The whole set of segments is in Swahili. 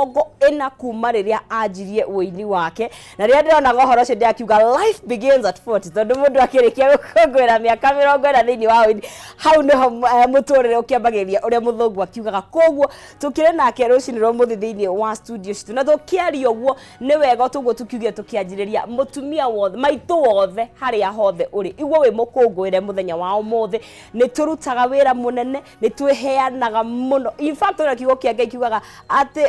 Ogo ena kuma riria ajirie uini wake na riria ndirona gohoro cio ndiakiuga life begins at 40 tondu mundu akirikia gukongwera miaka 40 thiini wa uini hau niho muturire ukiambagiria uria muthungu akiugaga koguo tukire nake rucini rwo muthi thiini wa studio citu na tukiaria uguo ni wega tuguo tukiugia tukianjiriria mutumia wothe maitu wothe haria hothe uri igwe wi mukungwire muthenya wa umuthi ni turutaga wira munene ni twiheanaga muno in fact ora kiugo kia Ngai kiugaga ati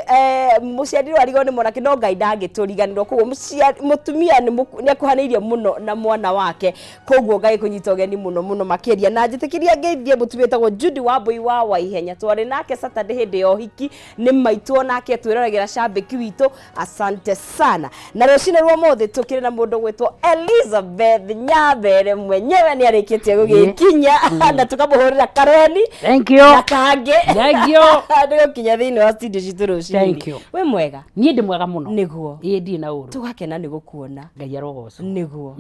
muciari warigo ni mwanake no Ngai ndangituriganirwo koguo mutumia ni akuhaneirie muno na mwana wake koguo Ngai kunyita ugeni muno makiria na njitikiria ngeithie mutumia tagwo Judy Wambui wa Waihenya twari nake Saturday hindi yo hiki ni maitu nake twiroragera shambiki witu asante sana na rucine rwo muthi tukire na mundu gwitwo Elizabeth Nyabere mwenyewe ni arikitie gugikinya na tukamuhurira kareni thank you na kange thank you ndio kinya thiini wa studio citu rucine thank you we mwega nie ndi mwega muno niguo ndi na uru tugakena ni gukuona Ngai arogoco niguo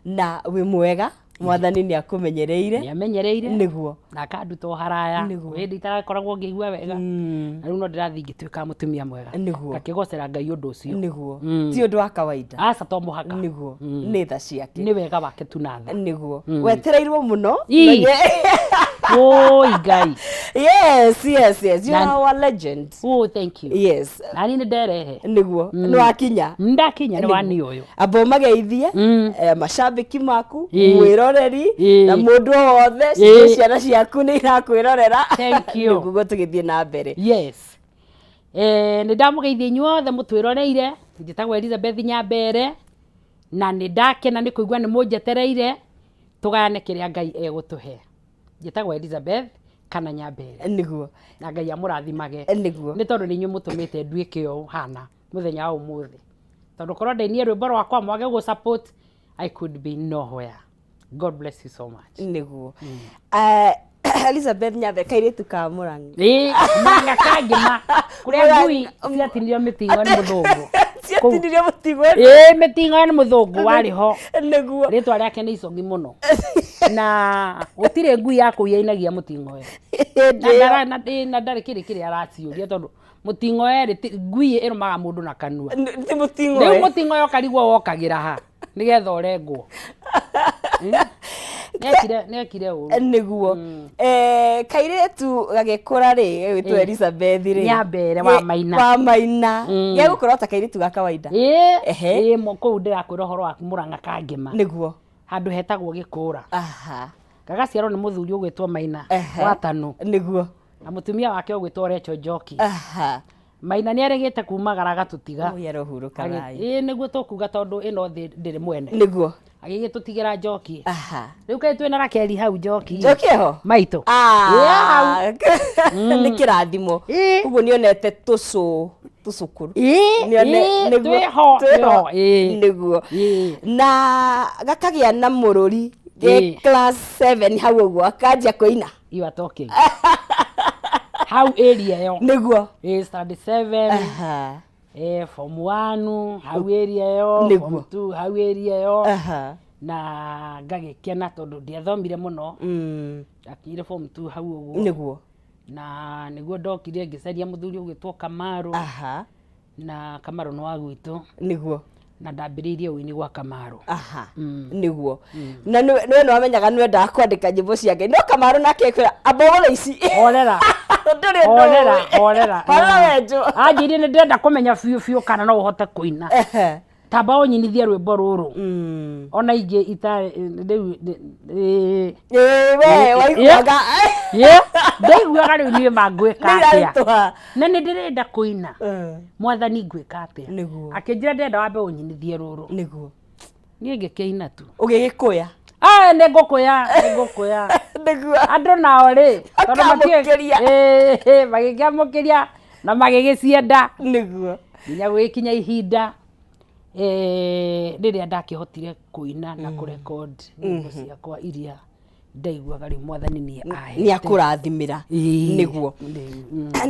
na we mwega mwathani ni akumenyereire ni amenyereire niguo na akanduta haraya wendi itarakoragwo ngigua wega na riu no ndirathi ngituika mutumia mwega ngakigocera Ngai undu ucio niguo ti undu wa kawaida aca to muhaka niguo ni tha ciake ni wega wake tunatha niguo wetereirwo muno oi Ngai yes you are our legend oh thank you yes nani ni nderehe niguo no akinya ndakinya ni wani uyu abo mageithie mashabiki maku mwiroreri na mundu wothe ciana ciaku ni irakwirorera thank you niguo tugithie na mbere yes ni ndamugeithie nyuothe mutwiroreire njitagwo Elizabeth Nyabere na ni ndakena ni kuigua ni munjetereire tugayane kiria Ngai egutuhe njitagwo Elizabeth kana Nyabere niguo na Ngai amurathimage niguo ni tondu ni nyu mutumite nduike o hana muthenya wa umuthi tondu korwo ndainie rwimbo rwakwa mwage gu support I could be nowhere. God bless you so much. Niguo Elizabeth Nyabere kairitu ka Murangi manga kangima kuria ngui ciatinio mitingo ni muthungu ciatinio mutingo mitingo ni muthungu wari ho niguo ritwa riake ni icogi muno na gutire ngui ya kuyainagia mutingo na ndari kiri araciuria tondu mutingo ngui irumaga mundu na kanua ti mutingo riu mutingo yo karigwo wokagira ha nigetha urengwo nekire uru niguo kairetu gagikura ri witwa Elizabeth ri Nyabere wa Maina ye gukorwo ta kairetu ga kawaida mo ku ndirakwira horo wa Muranga kangima niguo handu hetagwo Gikura gagaciarwo ni muthuri ugwitwo Maina watanu niguo na mutumia wake ugwitwo Recho Njoki Maina ni aregete kumagara gatutiga uyarohuruka rai niguo tukuga tondu ino ndiri mwene niguo agigitutigira Njoki riu kai twina Rakeli hau Njoki ho maitu ni kirathimo uguo ni onete tucukuru tweho niguo na gakagia na mururi class 7 hau uguo akanjia kuina you are talking how area yo niguo study 7 form 1 how area yo form 2 how area yo na ngagikena tondu ndiathomire muno akire form 2 hau uguo niguo na niguo ndokire ngicaria muthuri ugwitwo Kamaru na Kamaru no agwitu niguo na ndambiririe uini gwa Kamaru niguo na niwe no amenyaga niwe ndakwandika nyimbo ciake no Kamaru nake kwira abogole ici orera wenjo anjiri ni ndenda kumenya fiu kana no uhote kuina tamba unyinithie rwimbo ruru ona ingi ita we waiguaga ndaiguaga riu ni mangwika atia na ni ndirenda kuina mwathani ngwika atia akinjira ndenda wambe unyinithie ruru niguo ni ngikina tu ugigikuya ni ngukuya niguo andu nao ri tondu magikiamukiria na magigicienda niguo nginya gwikinya ihinda riria ndakihotire kuina na kurecord nyimbo ciakwa iria ndaiguaga ri mwathani ni akurathimira niguo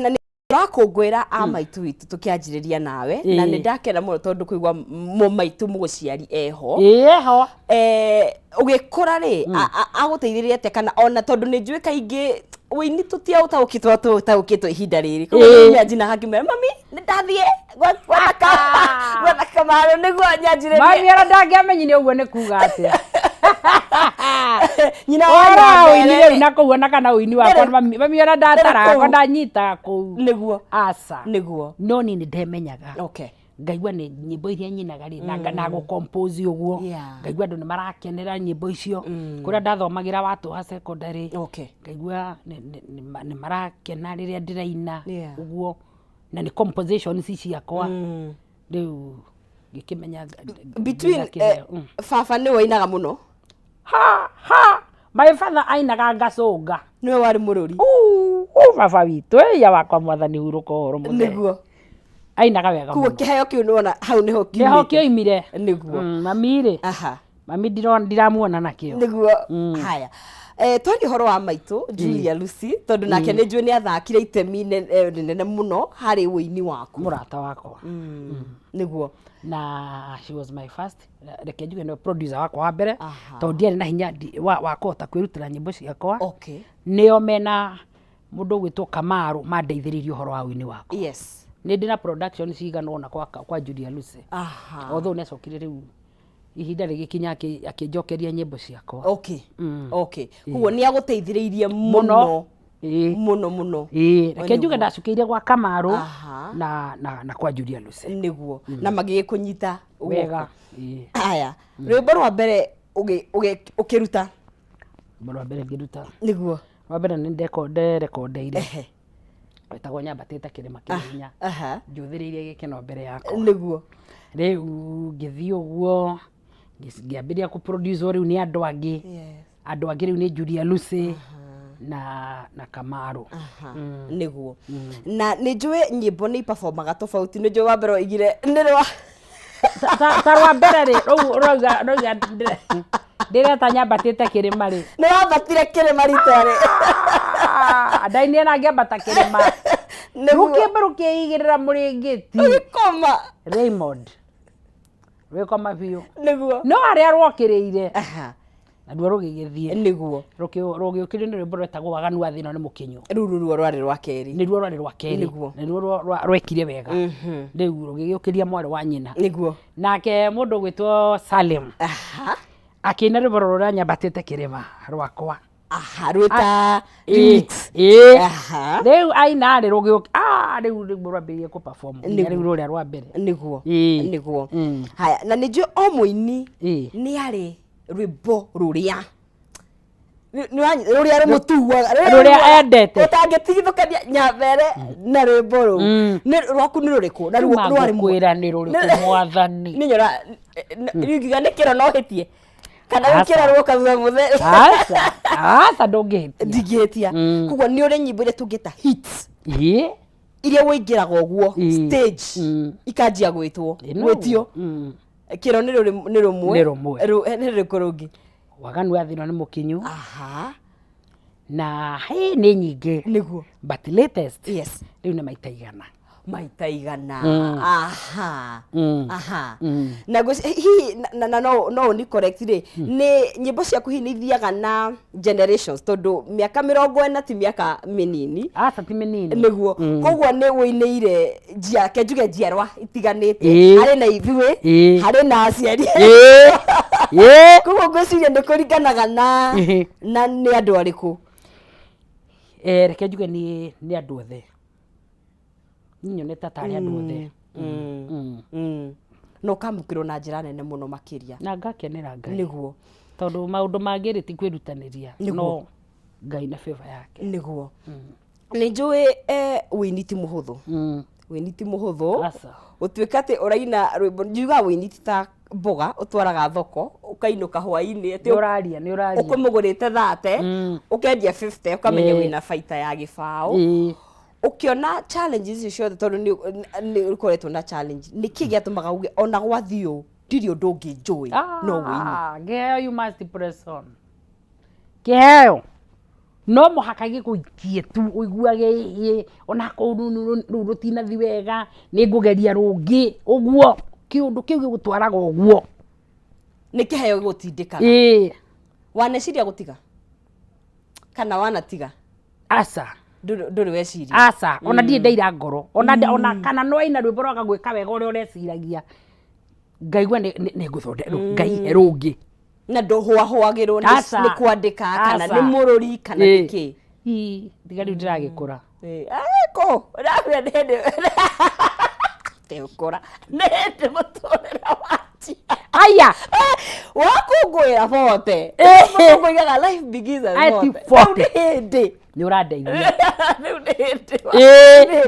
na rakungwira a maitu witu tukianjiriria nawe na ni ndakena muno tondu kuigwa maitu muguciari eho ugikura ri aguteithiririe te kana ona tondu ni njui kaingi wini tutia utaukitwo ihinda riri ko imagine hakimera mami ndathie gwetha Kamaro niguo nyanjire mami ara ndangĩamenyire ũguo nĩ kuga atĩa nyina wa wini na kuona kana wini wakwa mami ara ndatara ko ndanyita kũu niguo aca niguo no ni ndemenyaga okay ngaigua nĩ nyĩmbo iria nyinaga rĩ na gũcompose ũguo ngaigua andũ nĩ marakenera nyĩmbo icio kũrĩa ndathomagĩra Watũha secondary ngaigua nĩ marakena rĩrĩa ndĩraina ũguo na nĩ composition ici ciakwa rĩu ngĩkĩmenya between baba nĩ wainaga mũno my father ainaga ngacũnga nĩwe warĩ mũrũri baba witũ ya wakwa Mwathani hurũka ũhoro mũtheri nĩguo ainaga wega kuo kĩheo kĩu nĩwona hau nĩho kĩoimire nĩguo mami rĩ mami ndiramuona nakĩo nĩguo haya twaria ũhoro wa maitũ Julia Lucy tondũ nake nĩ njũĩ nĩ athakire itemi nene mũno harĩ wĩini waku mũrata wakwa nĩguo na she was my first reke njuge nĩ producer wakwa wa mbere tondũ ndiarĩ na hinya wa kũhota kwĩrutĩra nyĩmbo ciakwa nĩo mena mũndũ ũgwĩtwo Kamaro mandeithĩrĩirie ũhoro wa wĩini wakwa nĩ ndĩ na production cigana ona kwa Julia Lucy although nĩacokire rĩu ihinda rĩgĩkinya akĩnjokeria nyĩmbo ciakwa koguo nĩ agũteithĩrĩirie mũno mũno reke njuge ndacukĩire gwa Kamaro na kwa Julia Lucy nĩguo na magĩgĩkũnyita wega haya rwĩmbo rwa mbere ũkĩruta rwa mbere ngĩruta nĩguo rwa mbere nĩ nderekondeire wetagwo Nyambatĩte Kĩrĩma Kĩhinya njũthĩrĩirie gĩkeno mbere yakwa nĩguo rĩu ngĩthiĩ ũguo ngĩambĩrĩria kũ-produce rĩu nĩ andũ angĩ rĩu nĩ Julia Lucy na Kamaro nĩguo na nĩ njũĩ nyĩmbo nĩ iperformaga tofauti nĩ njũĩ wa mbere oigire nĩ rwa ta rwa mbere rĩ rĩu ũrauga ndĩreta Nyambatĩte Kĩrĩma rĩ nĩ wambatire kĩrĩma rita rĩ ndainĩ na ngĩambata kĩrĩma rũkĩmbe rũkĩigĩrĩra mũrĩngĩti ũgĩkoma Raymond rwĩkoma biũ nĩguo no harĩa rwokĩrĩire na ruo rũgĩgĩthiĩ nĩguo rũgĩũkĩrio nĩ rwĩmbo rwĩtagwo Waganu wa Thĩĩna nĩ Mũkĩnyũ rĩu ruo rwarĩ rwa kerĩ nĩruo rwarĩ rwa kerĩ nĩruo rwekire wega rĩu rũgĩgĩũkĩria mwarĩ wa nyina nĩguo nake mũndũ ũgwĩtwo Salim akĩina rwĩmbo rũrĩa Nyambatĩte Kĩrĩma rwakwa rwĩta remix rĩu aina rĩ rĩu rwambĩrĩrie kũ-perform rĩu rũrĩa rwa mbere nĩguo haya na nĩ njũĩ o mũini nĩ arĩ rwĩmbo rũrĩa rũmũtuaga rũrĩa endete ũtangĩtigithũkania Nyambere na rwĩmbo rũu rwaku nĩ rũrĩkũ na rwarĩ kwĩra nĩ rũrĩkũ Mwathani nĩ nyora riugiga nĩ kĩro no hĩtie kana wĩkĩra rwoka thutha mũtheri aca ndingĩhĩtia koguo nĩ ũrĩ nyĩmbo iria tũngĩta hits iria wũingĩraga ũguo stage ikanjia gwĩtio kĩro nĩ rũmwe nĩ rũrĩkũ rũngĩ Waganu wa Thĩĩna nĩ Mũkĩnyũ na nĩ nyingĩ nĩguo but latest rĩu nĩ maita igana na hihi no ni correct rĩ nĩ nyĩmbo ciaku hihi nĩ ithiaga na generations tondũ mĩaka 40 ti mĩaka mĩnini ti mĩnini nĩguo koguo nĩ wũinĩire njuge njiarwa itiganĩte harĩ na ithuĩ harĩ na aciari koguo ngwĩciria nĩ kũringanaga na nĩ andũ arĩkũ reke njuge nĩ andũ othe nyonete tarĩ andũ othe no kamũkĩrwo na njĩra nene mũno makĩria na ngakenera Ngai nĩguo tondũ maũndũ mangĩ rĩ ti kwĩrutanĩria no Ngai na favor yake nĩguo nĩ njũĩ wĩini ti mũhũthũ wĩini ti mũhũthũ ũtuĩka atĩ ũraina rwĩmbo njuga wĩini ti ta mboga ũtwaraga thoko ũkainũka hwaĩ-inĩ nĩ ũkũmũgũrĩte 30 ũkendia 50 ũkamenya wĩna baita ya gĩbaũ ukiona challenges icio ciothe tondu ni ukoretwo na challenge ni ki giatumaga uge ona gwathi u ndiri undu ungi njui no wini ngeo you must press on ngeo no muhaka gikuikie tu uiguage ona ko rutinathi wega ni ngugeria rungi uguo kiundu kiu gigutwaraga uguo ni kiheo gutindikaga waneciria gutiga kana wanatiga Asa nduri weciria asa ona ndie ndeira ngoro ona kana no ina rwimbo rwa gwika wega uria ureciragia ngaigua ni guthondeka ngai erungi na ndohwahwagirwo ni kwandika kana ni mururi kana niki ndiga riu ndiragikura ko rawe ndende teukora nende muturira wati aya wakungwira bote kuigaga life begins at 40 ni urandeithia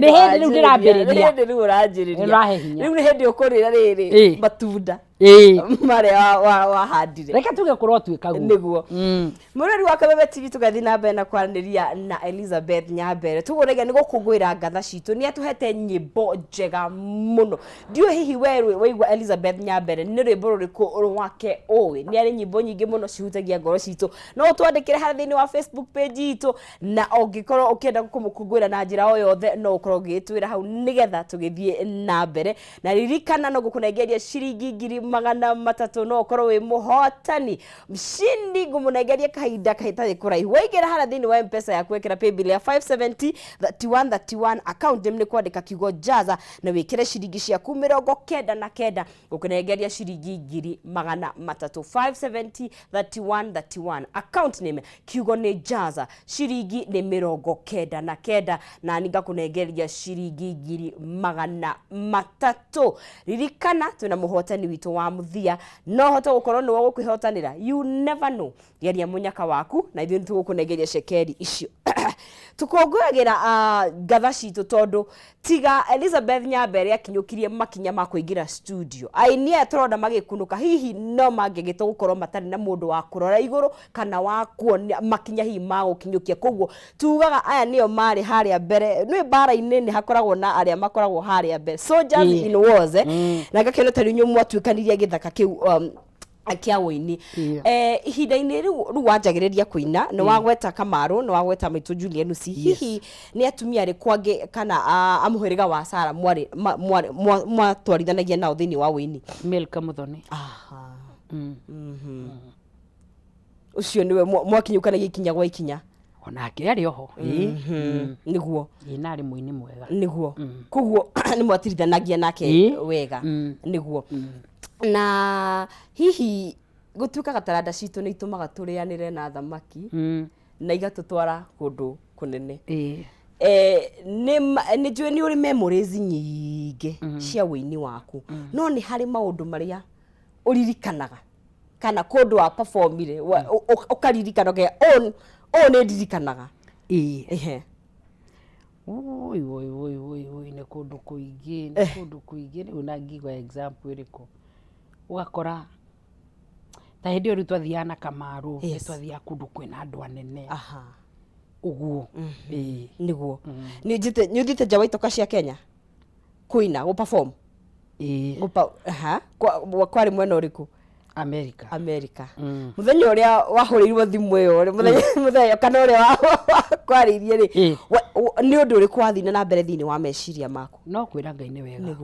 ni hindi riu ndirambiriria riu uranjiriria urahehinya riu ni hindi ukurira riri matunda maria wahandire reka tuge korwo twikaguo niguo murori wa Kameme TV tugathi na mbere na kwaraniria na Elizabeth Nyambere tugurege ni gukungwira ngatha citu ni atuhete nyimbo njega muno ndio hihi wewe waigua Elizabeth Nyambere ni rwimbo ruriku rwake owe ni ari nyimbo nyingi muno cihutagia ngoro citu no twandikire hari thini wa Facebook page itu na ongikorwo ukienda kumukungwira na njira o yothe no ukorwo gitwira hau nigetha tugithie na mbere na ririkana no gukunengeria ciringi 300 no ukorwo wi muhotani mshindi ngumunengeria kahinda kahitari kuraihu waigira hara thini wa M-Pesa ya kwekera paybill ya 570 3131 account ni kwandika kiugo jaza na wikire ciringi ciaku 99 gukunengeria ciringi 300 570 3131 account name kiugo ni jaza ciringi ni 99 na ninga kunengeria ciringi 300 ririkana twina muhotani witu wa muthia no hoto gukorwo ni wo gukwihotanira you never know geria munyaka waku na ithuĩ nĩtũgũkũnengeria cekeri icio tukũngũyagĩra ngatha citũ tondu tiga Elizabeth Nyambere akinyũkirie makinya ma kũingĩra studio aini tũrona magĩkunũka hihi no mangĩgĩtwo gũkorwo matarĩ na mũndũ wa kũrora igũrũ kana wa kuonia makinya hihi ma gũkinyũkia koguo tugaga aya nĩo marĩ harĩa mbere nĩ bara-inĩ nĩ hakoragwo na arĩa makoragwo harĩa mbere soldiers in wars na gakeno tari nyumu mwatuĩkanirie gĩthaka kĩu akia wini ihinda-inĩ rĩu wanjagĩrĩria kũina nĩ wagweta Kamaru nĩ wagweta maitũ Julian Lucy hihi nĩ atumia rĩ kwange kana amũhĩrĩga wa Sarah mwatwarithanagia nao thĩinĩ wa wini Milka Muthoni ucio niwe mwakinyũkanagia ikinya gwa ikinya onake ari oho niguo inari muini mwega niguo koguo nĩ mwatirithanagia nake wega niguo na hihi gutuikaga taranda citũ nĩ itumaga tũrĩanĩre na thamaki na igatũtwara kũndũ kũnene nĩ njũĩ nĩ ũrĩ memories nyingĩ cia wĩini waku no nĩ harĩ maũndũ marĩa ũririkanaga kana kũndũ wa performire ũkaririkana nĩ ndirikanaga oi nĩ kũndũ kũingĩ rĩu na ngigwa example ĩrĩkũ ugakora ta hindi ori twathiaga na Kamaru ni twathiaga kundu kwina andu anene uguo niguo ni uthite nja wa itoka cia Kenya kuina go perform kwari mwena uriku America muthenya uria wahurirwo thimu iyo muthenya kana uria kwaririe ri ni undu uriku wathina na mbere thini wa meciria maku no kwira Ngai ni wega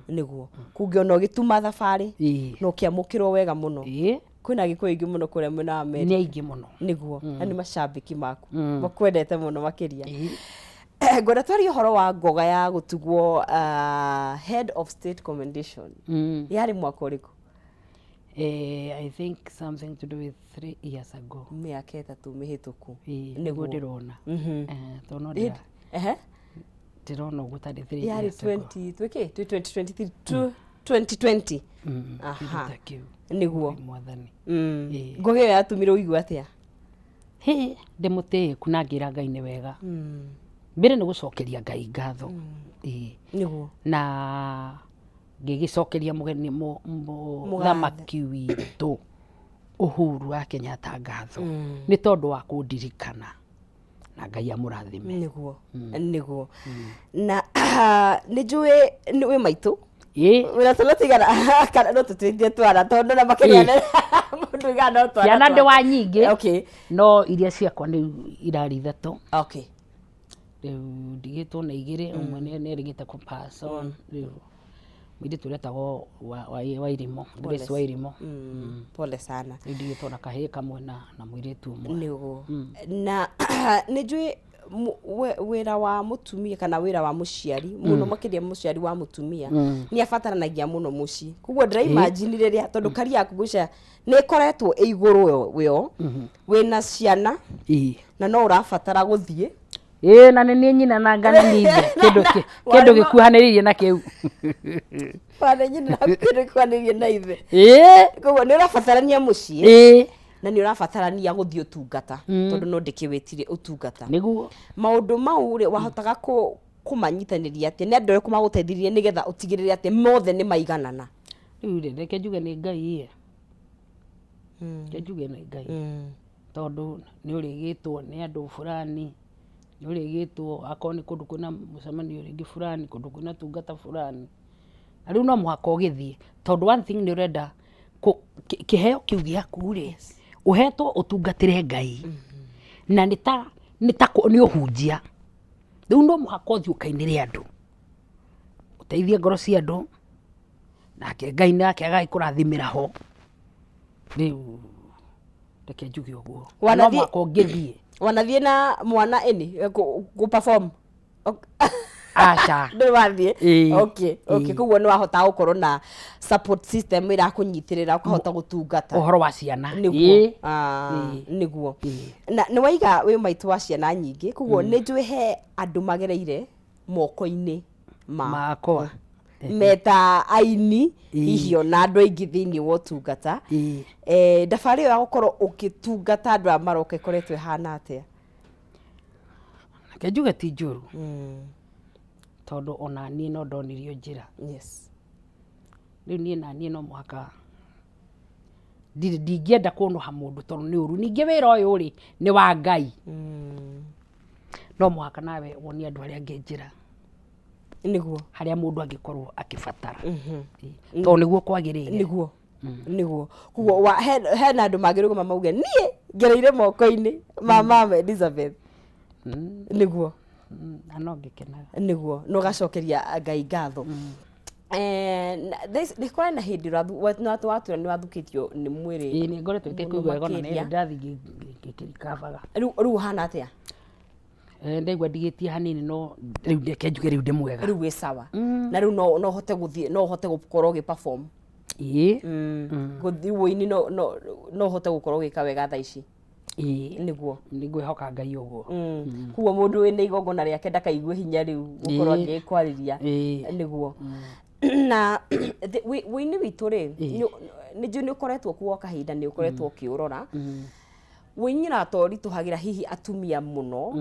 niguo kungiona ugituma thabari no kiamukirwo wega muno kwina gikuyu ingi muno kuria mwena America ni aingi muno niguo ani macambiki maku makwendete muno makiria ngona twari horo wa ngoga ya gutugwo head of state commendation yari mwaka uriku I think something to do with 3 years ago. Miaka 3 mihituku. Niguo ndirona. Tono ndirona gutari 3 years ago. Yari 2023 2020. Aha. Niguo. Mwathani. Ngoge yatumirwo igwa atia. Ndimutii kunangira Ngai ni wega. Mbere ni gucokeria Ngai ngatho. Niguo. Na ngigicokeria mugeni muthamaki witu Uhuru wa Kenyatta ngatho ni tondu wa kundirikana na Ngai amurathime niguo na ni njui ni we maitu wira tulotigana kana no tutithie twara tondu na makiria mundu igana twara yana ndi wa nyingi no iria ciakwa ni irari ithatu ndigitwo na igiri umwe ni rigite ku person mwidi tuletagwo wa irimo Grace wa irimo pole sana ndigitwo na kahii kamwe na mwiritu umwe niguo na ni njui wira wa mutumia kana wira wa muciari muno makiria muciari wa mutumia ni abataranagia muno muci kuguo ndira imagine riria tondu kari yaku gucia ni koretwo iguru wio wina ciana na no urabatara guthie na ni nyina na ngana nithe kindu gikuhaniririe na kiu wana nyina na kindu gikuhaniririe na ithe kuguo ni urabatarania muci na ni urabatarania guthie utungata tondu no ndikiwitire utungata niguo maundu mau ri wahotaga kumanyitaniria atia ni andu kumaguteithirie nigetha utigirire ati mothe ni maiganana riu reke njuge ni ngai ke njuge ni ngai tondu ni urigitwo ni andu fulani ni urigitwo akoni ni kundu kuna mucemanio ringi fulani kundu kuna tungata fulani na riu no muhaka ugithie tondu one thing ni urenda kiheo kiu giaku ri uhetwo utungatire ngai na ni uhunjia riu no muhaka uthie ukainire andu uteithie ngoro cia andu nake ngai nake agagikurathimira ho riu reke njuge uguo no muhaka ungithie wanathie na mwana gu perform acha ndo wathie okay kuguo ni wahota gukorwo na support system ira kunyitirira ukahota gutungata uhoro wa ciana niguo na ni waiga wi maitu wa ciana nyingi kuguo ni njui he andu magereire moko-ini makwa meta aini hihi na andu aingi thiini wa utungata ndabari yo gukorwo ukitungata andu amaroka ikoretwe hana atia ke njuge ti njuru tondu ona nie no ndonirio njira riu nie na nie no muhaka ndingienda kunuha mundu tondu ni uru ningi wira uyu ri ni wa ngai no muhaka nawe wonie andu aria angi njira niguo haria mundu angikorwo akibatara tondu niguo kwagirire niguo kuguo he na andu magiruguma mauge nie ngereire moko-ini ma mama Elizabeth niguo no ngikenaga niguo no gacokeria ngai ngatho ndikore na hindi watura ni wathukitio ni mwiri ni ngoretwo ikikuigwa wega na ni ndathi ngikirikabaga riu hana atia ndaigua ndigitie hanini no riu ndeke njuge riu ndi mwega riu wi sawa na riu no hote guthie no hote gukorwo gi perform guthie woini no hote gukorwo gika wega thaa ici niguo ngwihoka ngai uguo kuguo mundu wina igongona riake ndakaigue hinya riu gukorwo agikwariria niguo na wini witu ri ni ukoretwo kuo kahinda ni ukoretwo ukiurora winyira tori tuhagira hihi atumia muno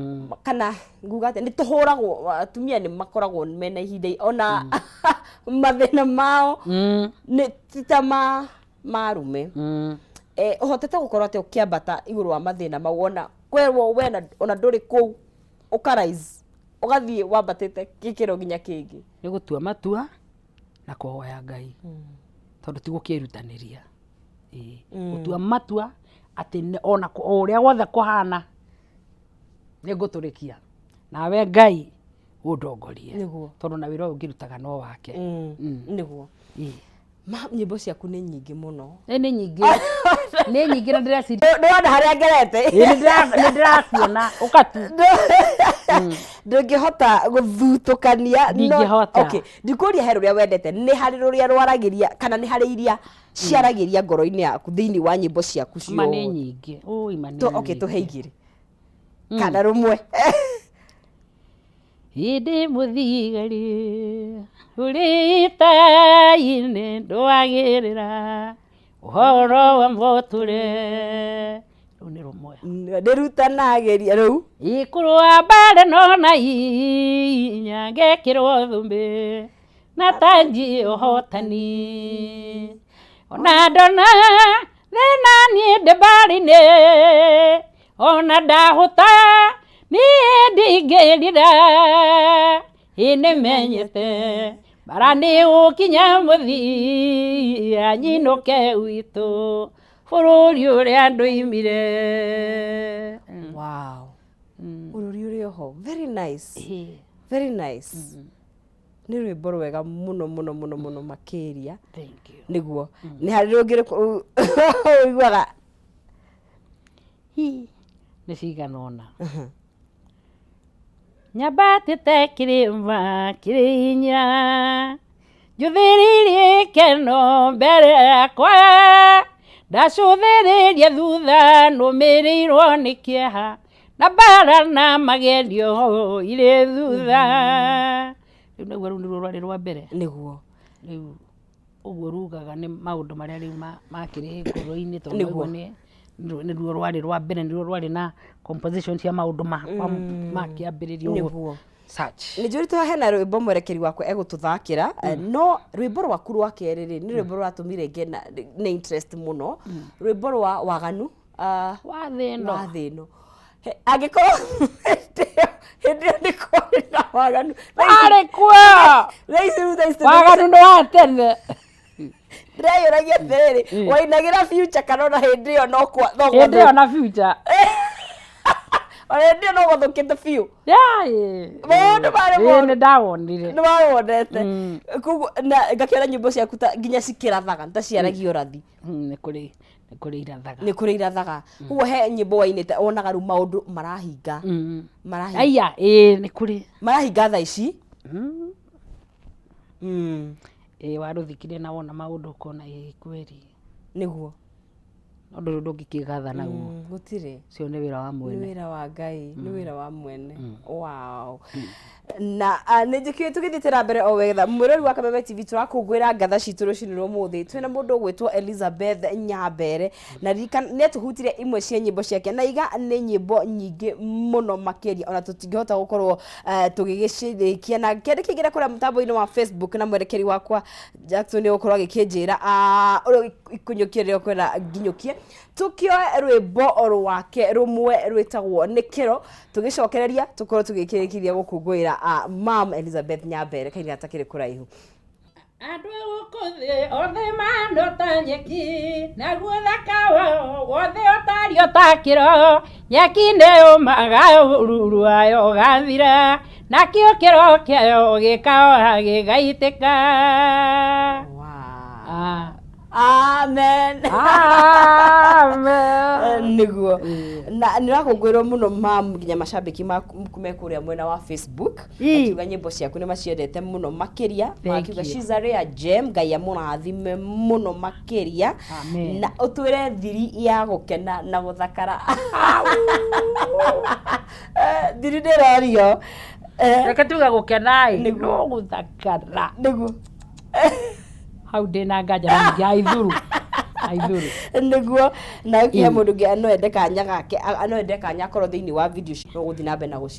kana nguga ati ni tuhuragwo atumia ni makoragwo mena ihinda ona mathina mao ni titama marume uhotete gukorwo ati ukiambata iguru wa mathina mau ona kwerwo wena ona nduri ku ukarize ugathie wambatite gikiro nginya kingi ni gutua matua na kuhoya ngai tondu ti gukirutaniria gutua matua ati ona uria wothe kuhana ni nguturikia nawe ngai undongorie tondu na wira uyu ngirutaga no wake niguo nyimbo ciaku ni nyingi muno ni nyingi na ndiraciri ndona haria ngerete ni ndiraciona ukatu ndungihota guthutukania okay ndikuria he ruria wendete ni hari ruria rwaragiria kana ni hari iria ciaragiria ngoro-ini yaku thiini wa nyimbo ciaku cio mani nyingi mani okay tuhe igiri kana rumwe hindi muthigari urita-ini ndwagirira uhoro wa muture riu ni rumwe ndirutanagiria riu ikurwa mbare no na inya ngekirwo thumbi na tanji uhotani ona ndona thina nie ndi mbari-ini ona ndahuta ni ndingirira ine menyete bara ni ukinya muthia nyinuke witu bururi uria nduimire wow bururi uria ho very nice ni rwimbo rwega muno makiria thank you niguo ni hari rungire uiguaga ni cigana ona nyambatĩte kĩrĩma kĩrĩhinya njũthĩrĩirie keno mbere yakwa ndacũthĩrĩria thutha nũmĩrĩirwo nĩ kĩeha na mbara na magendio irĩ thutha rĩu nĩruo rwarĩ rwa mbere nĩguo rĩu ũguo rugaga nĩ maũndũ marĩa rĩu makĩrĩ ngoro-inĩ tondũ nĩruo rwarĩ rwa mbere nĩruo rwarĩ na composition cia maũndũ makĩambĩrĩrio nĩguo search nĩ njũrĩte hena rwĩmbo mwerekeri wakwa egũtũthakĩra no rwĩmbo rwaku rwa kerĩ rĩ nĩ rwĩmbo rwatũmire ngĩ na interest mũno rwĩmbo rwa waganu wa thĩ ĩno angĩkorwo hĩndĩ ĩyo nĩ kwarĩ na waganu warĩ kuo waganu nĩ wa tene ndĩreyũragia atĩrĩrĩ wainagĩra future kana ona hĩndĩ ĩyo hĩndĩ ĩyo na future ona hĩndĩ ĩyo no gwathũkĩte biũ maũndũ marĩ nĩ ndawonire nĩ wawonete koguo ngakĩona nyĩmbo ciaku nginya cikĩrathaga ta ciaragio rathi nĩ kũrĩ irathaga nĩ kũrĩ irathaga koguo he nyĩmbo wainĩte wonaga rĩu maũndũ marahinga aya nĩ kũrĩ marahinga thaa ici warũthikire na wona maũndũ ũkona kweri nĩguo ũndũ ũyũ ndũngĩkĩgatha naguo gũtirĩ cio nĩ wĩra wa mwene nĩ wĩra wa Ngai nĩ wĩra wa mwene wow na nĩ njĩkĩrĩ tũgĩthiĩte na mbere o wega mwĩrori wa Kameme TV tũrakũngũĩra ngatha citũ rũcinĩ rwa ũmũthĩ twĩna mũndũ ũgwĩtwo Elizabeth Nyambere na nĩ tũhutirie imwe cia nyĩmbo ciake na iga nĩ nyĩmbo nyingĩ mũno makĩria ona tũtingĩhota gũkorwo tũgĩgĩcirĩkia na kĩndĩ kĩingĩra kũrĩa mũtambo-inĩ wa Facebook na mwerekeri wakwa Jackson nĩ gũkorwo agĩkĩnjĩra ũrĩa ikunyũkie rĩrĩa kwenda nginyũkie tukioe rwĩmbo rwake rũmwe rwĩtagwo nĩ kĩro tũgĩcokereria tũkorwo tũgĩkĩrĩkĩria gũkũngũĩra Mam Elizabeth Nyambere kaini atakĩrĩ kũraihu andũ gũkũ thĩ othe mandota nyeki naguo thaka wao wothe ũtario ta kĩro nyeki nĩyũmaga ũruru wayo ũgathira nakĩo kĩro kĩayo gĩkaoha gĩgaitĩka amen amen nĩguo na nĩrakũngũĩrwo mũno Mam nginya macambĩki me kũrĩa mwena wa Facebook akiuga nyĩmbo ciaku nĩ maciendete mũno makĩria akiuga she's a rare gem Ngai amũrathime mũno makĩria na ũtwĩre thiri ya gũkena na gũthakara thiri ndĩrorio reke tuga gũkena no gũthakara nĩguo hau ndĩna nganja na nĩngĩ aithuru nĩguo na ũkĩhe mũndũ ũngĩ no ende kanya gake no ende kanya akorwo thĩinĩ wa video no gũthiĩ na mbere na